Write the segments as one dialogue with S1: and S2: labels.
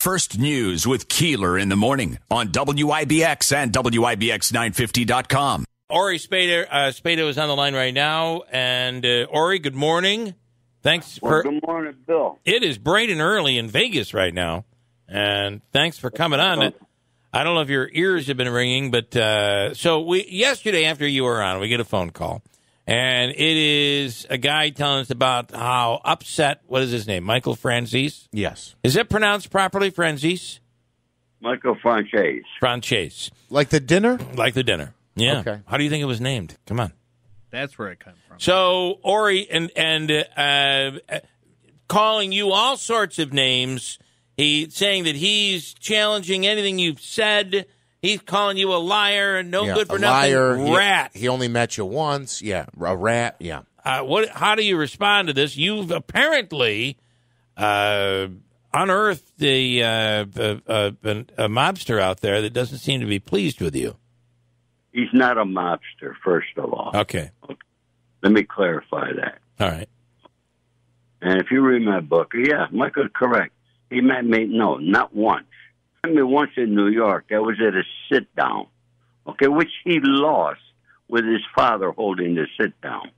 S1: First News with Keeler in the morning on WIBX and WIBX950.com.
S2: Ori Spado is on the line right now. And Ori, good morning. Thanks for.
S3: Good morning, Bill.
S2: It is bright and early in Vegas right now. And thanks for coming on. I don't know if your ears have been ringing, but yesterday after you were on, we get a phone call. And it is a guy telling us about how upset, what is his name, Michael Franzese?
S4: Yes.
S2: Is it pronounced properly, Franzese?
S3: Michael Franzese.
S2: Franzese.
S4: Like the dinner?
S2: Like the dinner. Yeah.
S4: Okay.
S2: How do you think it was named? Come on.
S5: That's where it comes from.
S2: So, Ori, and calling you all sorts of names, saying that he's challenging anything you've said. He's calling you a liar and good for nothing.
S4: Liar,
S2: rat.
S4: He only met you once. Yeah. A rat. Yeah.
S2: How do you respond to this? You've apparently unearthed a mobster out there that doesn't seem to be pleased with you.
S3: He's not a mobster, first of all.
S2: Okay.
S3: Let me clarify that.
S2: All right.
S3: And if you read my book, yeah, Michael's correct. He met me, no, not once. I mean, once in New York, that was at a sit-down, okay, which he lost with his father holding the sit-down.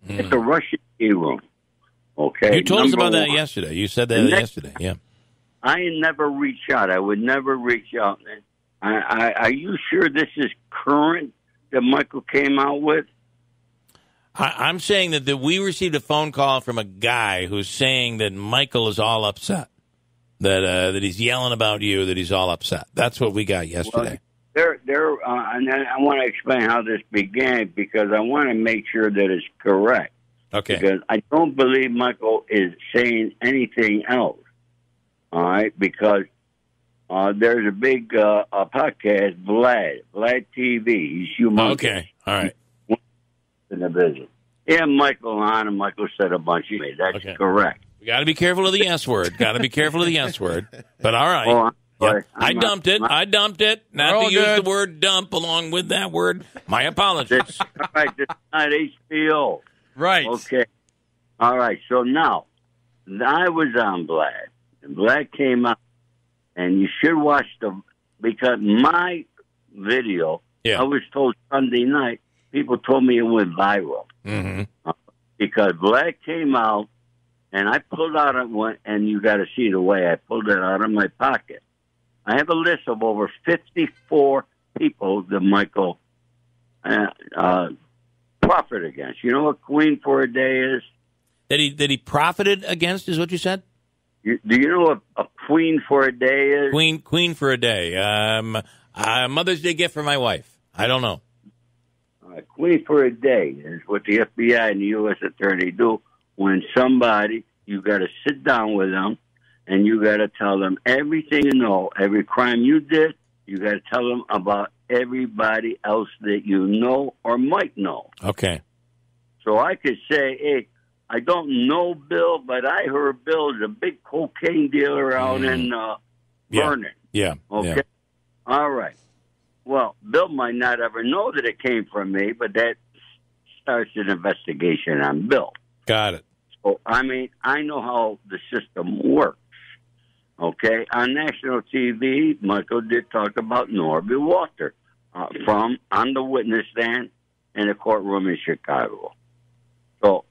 S3: It's a Russian tea room, okay?
S2: You told us about that yesterday. You said that yesterday, yeah.
S3: I never reach out. I would never reach out. Are you sure this is current that Michael came out with?
S2: I'm saying that we received a phone call from a guy who's saying that Michael is all upset. That he's yelling about you, that he's all upset. That's what we got yesterday.
S3: Well, and I want to explain how this began because I want to make sure that it's correct.
S2: Okay.
S3: Because I don't believe Michael is saying anything else. All right? Because there's a big podcast, Vlad TV. He's humongous.
S2: Okay. All right.
S3: In the business. Yeah, Michael on, and Michael said a bunch of things. That's correct.
S2: Got to be careful of the S word. Got to be careful of the S word. But all right.
S3: Oh,
S2: yep. I dumped it. Not to use the word dump along with that word. My apologies.
S3: All right. This is not HBO.
S5: Right.
S3: Okay. All right. So now, I was on Vlad. And Vlad came out. And you should watch because my video, I was told Sunday night, people told me it went viral.
S2: Mm-hmm.
S3: Because Vlad came out. And I pulled out one, and you got to see the way I pulled it out of my pocket. I have a list of over 54 people that Michael profited against. You know what Queen for a Day is?
S2: That he profited against is what you said?
S3: Do you know what a Queen for a Day is?
S2: Queen for a Day. Mother's Day gift for my wife. I don't know.
S3: Queen for a Day is what the FBI and the U.S. Attorney do. When somebody, you got to sit down with them, and you got to tell them everything you know, every crime you did. You got to tell them about everybody else that you know or might know.
S2: Okay.
S3: So I could say, hey, I don't know Bill, but I heard Bill is a big cocaine dealer out in Vernon.
S2: Yeah.
S3: Okay.
S2: Yeah.
S3: All right. Well, Bill might not ever know that it came from me, but that starts an investigation on Bill.
S2: Got it.
S3: So, I mean, I know how the system works. Okay? On national TV, Michael did talk about Norby Walter on the witness stand in a courtroom in Chicago. So,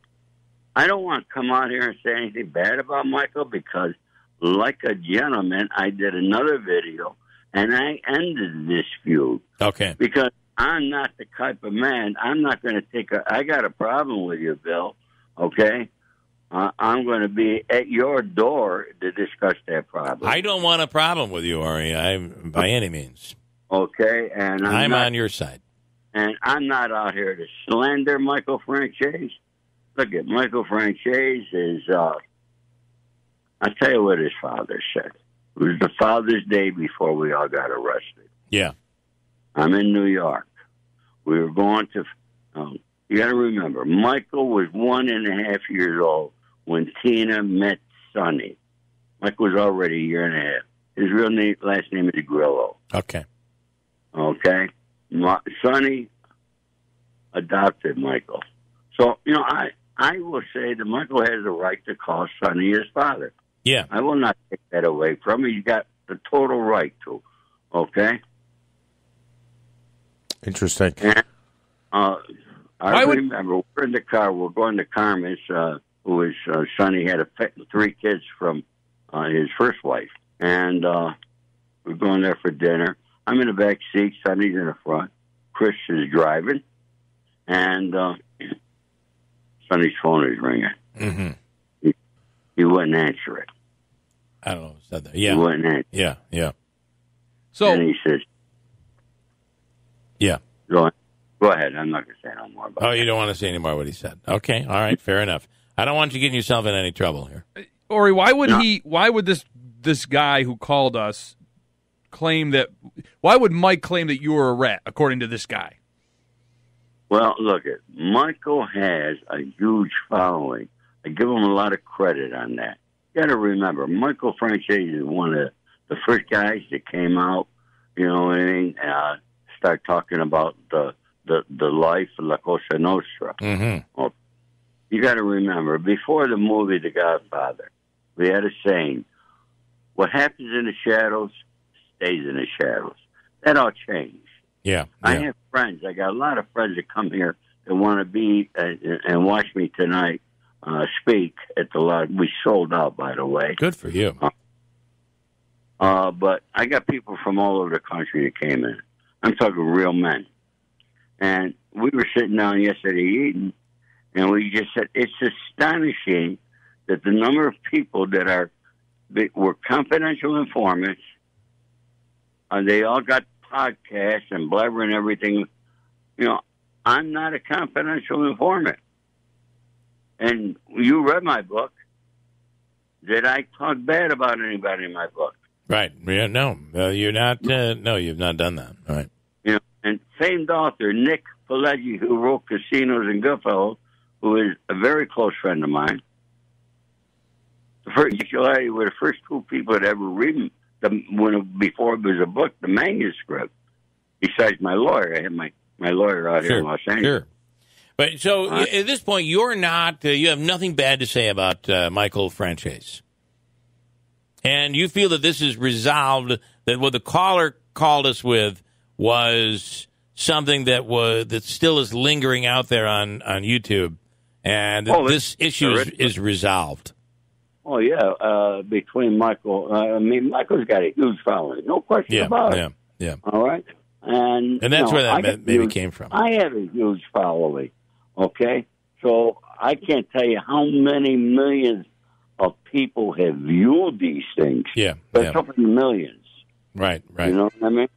S3: I don't want to come out here and say anything bad about Michael because, like a gentleman, I did another video and I ended this feud.
S2: Okay.
S3: Because I'm not the type of man, I'm not going to I got a problem with you, Bill. Okay, I'm going to be at your door to discuss that problem.
S2: I don't want a problem with you, Ori, by any means.
S3: Okay, and
S2: I'm on your side.
S3: And I'm not out here to slander Michael Franzese. Look at Michael Franzese is, I'll tell you what his father said. It was the Father's Day before we all got arrested.
S2: Yeah.
S3: I'm in New York. We were going to... you got to remember, Michael was 1.5 years old when Tina met Sonny. Michael was already a year and a half. His real last name is Grillo.
S2: Okay.
S3: Okay? Sonny adopted Michael. So, you know, I will say that Michael has the right to call Sonny his father.
S2: Yeah.
S3: I will not take that away from him. He's got a total right to. Okay?
S4: Interesting.
S3: And, I remember we're in the car. We're going to Carmen's, who his Sonny had 3 kids from his first wife. And we're going there for dinner. I'm in the back seat. Sonny's in the front. Chris is driving. And Sonny's phone is ringing.
S2: Mm-hmm.
S3: He wouldn't answer it.
S2: I don't know who said that. Yeah.
S3: He wouldn't answer.
S2: Yeah.
S5: So,
S3: and he says,
S2: yeah.
S3: Go ahead. I'm not going to say no more about it.
S2: Oh, you don't want to say any more what he said. Okay. All right. Fair enough. I don't want you getting yourself in any trouble here.
S5: Ori, why would this guy who called us claim that? Why would Mike claim that you were a rat, according to this guy?
S3: Well, look, Michael has a huge following. I give him a lot of credit on that. You got to remember, Michael Franzese is one of the first guys that came out, you know what I mean, start talking about the life of La Cosa Nostra.
S2: Mm-hmm.
S3: Well, you got to remember, before the movie The Godfather, we had a saying, what happens in the shadows stays in the shadows. That all changed.
S2: Yeah.
S3: I have friends. I got a lot of friends that come here that want to be and watch me tonight speak at the lot. We sold out, by the way.
S2: Good for you.
S3: But I got people from all over the country that came in. I'm talking real men. And we were sitting down yesterday eating, and we just said, it's astonishing that the number of people that were confidential informants, they all got podcasts and blabber and everything. You know, I'm not a confidential informant. And you read my book. Did I talk bad about anybody in my book?
S2: Right. Yeah, no, you're not. No, you've not done that. All right.
S3: You know, and famed author Nick Pileggi, who wrote Casinos and Goodfellas, who is a very close friend of mine. Were the first 2 people that ever read before it was a book, the manuscript. Besides my lawyer, I had my lawyer out here in Los Angeles.
S2: Sure. But so at this point, you're not. You have nothing bad to say about Michael Franzese, and you feel that this is resolved. That what the caller called us with was something that still is lingering out there on YouTube, and this issue is resolved.
S3: Oh yeah, between Michael, Michael's got a huge following, no question about it.
S2: Yeah.
S3: All right, and
S2: that's where that maybe came from.
S3: I have a huge following. Okay, so I can't tell you how many millions of people have viewed these things.
S2: Yeah,
S3: but it's over millions.
S2: Right.
S3: You know what I mean?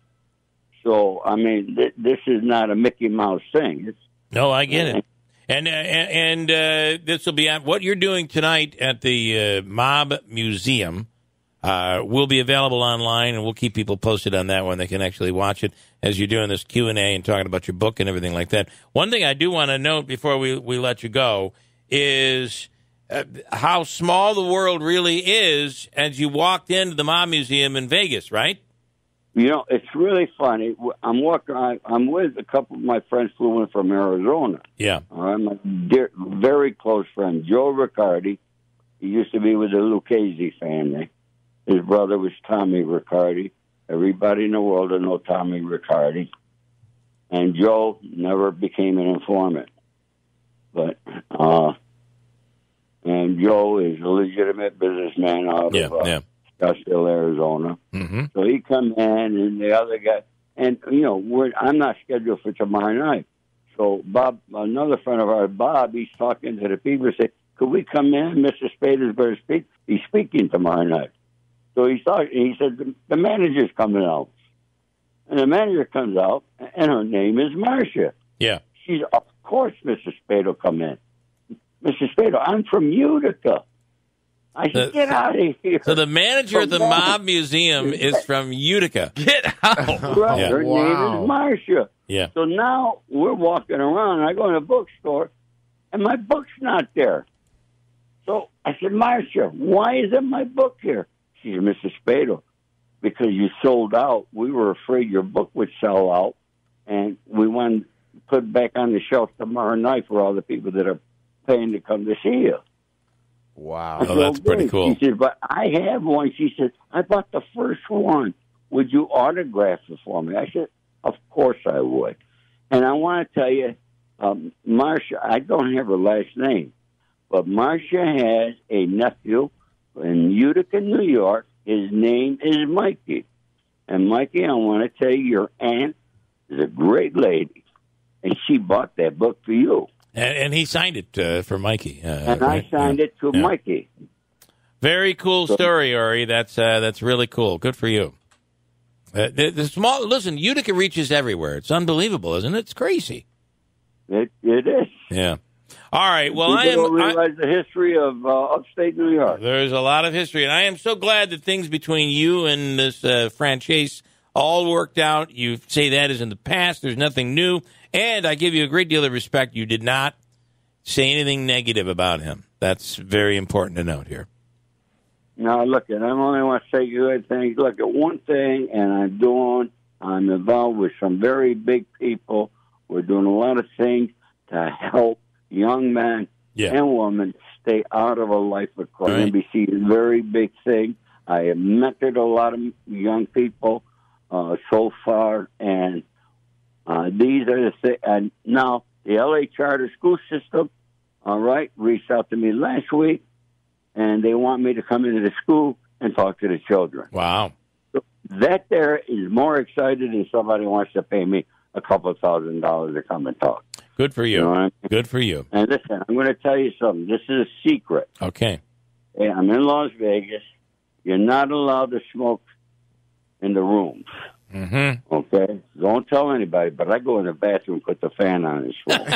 S3: So I mean, this is not a Mickey Mouse thing.
S2: No, I get it. And this will be at what you're doing tonight at the Mob Museum. Will be available online, and we'll keep people posted on that one. They can actually watch it as you're doing this Q&A and talking about your book and everything like that. One thing I do want to note before we let you go is how small the world really is as you walked into the Mob Museum in Vegas, right?
S3: You know, it's really funny. I'm with a couple of my friends flew in from Arizona.
S2: Yeah.
S3: My dear, very close friend, Joe Riccardi. He used to be with the Lucchese family. His brother was Tommy Riccardi. Everybody in the world will know Tommy Riccardi. And Joe never became an informant. But, and Joe is a legitimate businessman out of Scottsdale, Arizona.
S2: Mm-hmm.
S3: So he come in, and the other guy, and, you know, I'm not scheduled for tomorrow night. So Bob, another friend of ours, Bob, he's talking to the people, say, could we come in? Mr. Spader's going to speak. He's speaking tomorrow night. So he said, the manager's coming out. And the manager comes out, and her name is Marcia.
S2: Yeah.
S3: She's, of course, Mr. Spado come in. Mr. Spado, I'm from Utica. I said, get out of here.
S2: So the manager at the Mob Museum is from Utica.
S5: Get out.
S3: Right. Yeah. Her name is Marcia.
S2: Yeah.
S3: So now we're walking around, and I go in a bookstore, and my book's not there. So I said, Marcia, why isn't my book here? She said, Mr. Spado, because you sold out. We were afraid your book would sell out, and we wanted to put it back on the shelf tomorrow night for all the people that are paying to come to see you.
S4: Wow.
S3: I said,
S2: that's pretty
S3: "Okay."
S2: cool.
S3: She said, "But I have one." She said, "I bought the first one. Would you autograph it for me?" I said, "Of course I would." And I want to tell you, Marcia, I don't have her last name, but Marcia has a nephew in Utica, New York. His name is Mikey. And Mikey, I want to tell you, your aunt is a great lady. And she bought that book for you.
S2: And he signed it for Mikey.
S3: And I signed it to Mikey.
S2: Very cool story, Ori. That's really cool. Good for you. Listen, Utica reaches everywhere. It's unbelievable, isn't it? It's crazy.
S3: It is.
S2: Yeah. All right. Well,
S3: People don't realize the history of upstate New York.
S2: There's a lot of history, and I am so glad that things between you and this Franzese all worked out. You say that is in the past. There's nothing new, and I give you a great deal of respect. You did not say anything negative about him. That's very important to note here.
S3: Now, look, and I only want to say good things. Look, at one thing, and I'm involved with some very big people. We're doing a lot of things to help young men and women stay out of a life of crime.
S2: Right.
S3: NBC is a very big thing. I have mentored a lot of young people so far, and these are the things. And now, the L.A. charter school system, reached out to me last week, and they want me to come into the school and talk to the children.
S2: Wow.
S3: So that there is more excited than somebody wants to pay me a couple of $1,000s to come and talk.
S2: Good for you.
S3: You know what I mean?
S2: Good for you.
S3: And listen, I'm going to tell you something. This is a secret.
S2: Okay.
S3: Hey, I'm in Las Vegas. You're not allowed to smoke in the rooms.
S2: Mm-hmm.
S3: Okay? Don't tell anybody, but I go in the bathroom and put the fan on and smoke.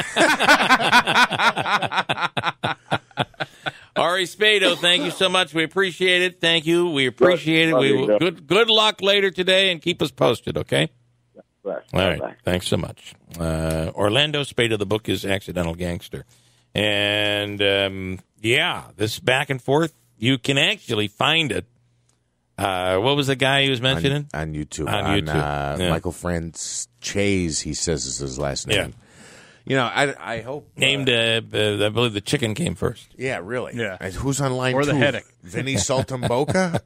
S2: Ori Spado, thank you so much. We appreciate it. Thank you. We appreciate it. We will, good luck later today, and keep us posted, okay?
S3: Right.
S2: All right.
S3: Bye-bye.
S2: Thanks so much. Orlando Spado, the book is Accidental Gangster. And, this back and forth, you can actually find it. What was the guy he was mentioning?
S4: On YouTube.
S2: On YouTube.
S4: Michael Franzese, he says is his last name.
S2: Yeah.
S4: You know, I hope.
S2: Named, I believe the chicken came first.
S4: Yeah, really.
S5: Yeah.
S4: And who's on line
S5: Or the
S4: two?
S5: headache.
S4: Vinny Saltimboca?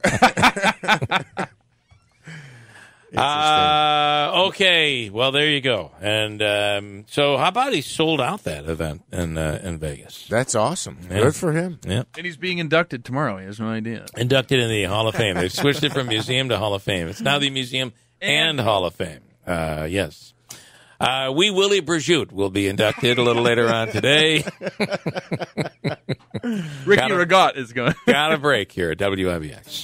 S2: Okay. Well, there you go. And so how about he sold out that event in Vegas?
S4: That's awesome.
S2: Yeah.
S4: Good for him.
S2: Yeah.
S5: And he's being inducted tomorrow. He has no idea.
S2: Inducted in the Hall of Fame. They switched it from museum to Hall of Fame. It's now the Museum and Hall of Fame. Yes. Willie Brigitte will be inducted a little later on today.
S5: Ricky Regat is going.
S2: Got a break here at WIBX.